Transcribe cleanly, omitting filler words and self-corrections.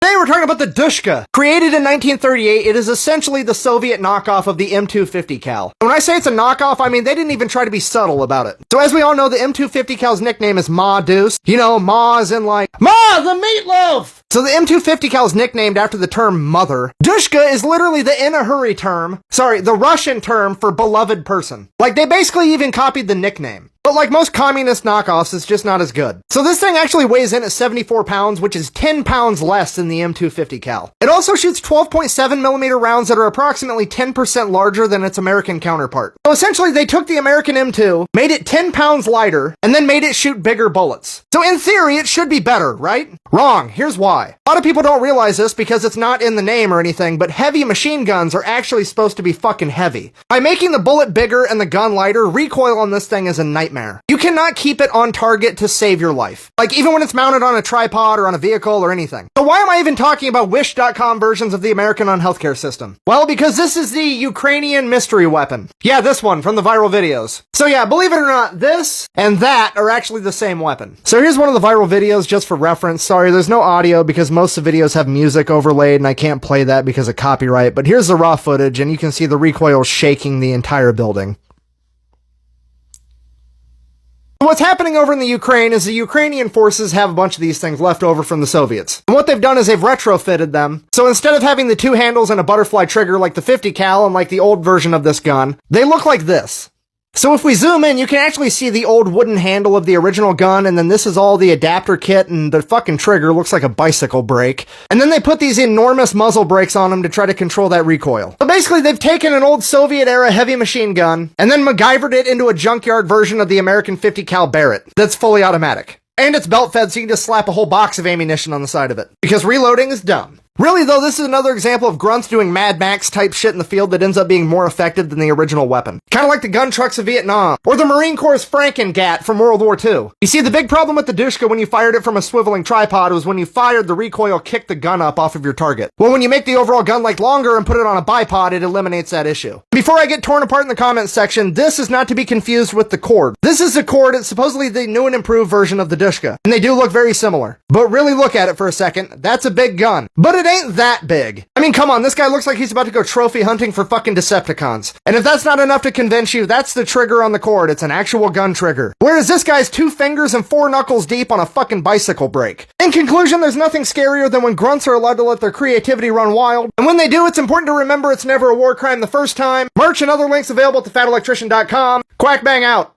Today we're talking about the DShk. Created in 1938, it is essentially the Soviet knockoff of the M250 cal. When I say it's a knockoff, I mean they didn't even try to be subtle about it. So as we all know, the M250 cal's nickname is Ma Deuce. You know, Ma as in like, Ma, the meatloaf! So the M250 cal is nicknamed after the term mother. DShk is literally the in a hurry term, the Russian term for beloved person. Like they basically even copied the nickname. But like most communist knockoffs, it's just not as good. So this thing actually weighs in at 74 pounds, which is 10 pounds less than the M250 cal. It also shoots 12.7mm rounds that are approximately 10% larger than its American counterpart. So essentially they took the American M2, made it 10 pounds lighter, and then made it shoot bigger bullets. So in theory, it should be better, right? Wrong. Here's why. A lot of people don't realize this because it's not in the name or anything, but heavy machine guns are actually supposed to be fucking heavy. By making the bullet bigger and the gun lighter, recoil on this thing is a nightmare. You cannot keep it on target to save your life. Like even when it's mounted on a tripod or on a vehicle or anything. So why am I even talking about Wish.com versions of the American on healthcare system? Well, because this is the Ukrainian mystery weapon. Yeah, this one from the viral videos. So yeah, believe it or not, this and that are actually the same weapon. So here's one of the viral videos just for reference. Sorry, there's no audio because most of the videos have music overlaid and I can't play that because of copyright, but here's the raw footage and you can see the recoil shaking the entire building. What's happening over in the Ukraine is the Ukrainian forces have a bunch of these things left over from the Soviets. And what they've done is they've retrofitted them. So instead of having the two handles and a butterfly trigger like the 50 cal and like the old version of this gun, they look like this. So if we zoom in, you can actually see the old wooden handle of the original gun, and then this is all the adapter kit, and the fucking trigger looks like a bicycle brake. And then they put these enormous muzzle brakes on them to try to control that recoil. So basically, they've taken an old Soviet-era heavy machine gun, and then MacGyvered it into a junkyard version of the American 50 cal Barrett that's fully automatic. And it's belt-fed, so you can just slap a whole box of ammunition on the side of it. Because reloading is dumb. Really though, this is another example of grunts doing Mad Max type shit in the field that ends up being more effective than the original weapon. Kinda like the gun trucks of Vietnam, or the Marine Corps' Frankengat from World War II. You see, the big problem with the DShk when you fired it from a swiveling tripod was when you fired, the recoil kicked the gun up off of your target. Well, when you make the overall gun like longer and put it on a bipod, it eliminates that issue. Before I get torn apart in the comments section, this is not to be confused with the Cord. This is the Cord, it's supposedly the new and improved version of the DShk, and they do look very similar. But really look at it for a second, that's a big gun. But it ain't that big. I mean, come on, this guy looks like he's about to go trophy hunting for fucking Decepticons. And if that's not enough to convince you, that's the trigger on the Cord. It's an actual gun trigger. Whereas this guy's 2 fingers and 4 knuckles deep on a fucking bicycle brake. In conclusion, there's nothing scarier than when grunts are allowed to let their creativity run wild. And when they do, it's important to remember it's never a war crime the first time. Merch and other links available at thefatelectrician.com. Quack bang out.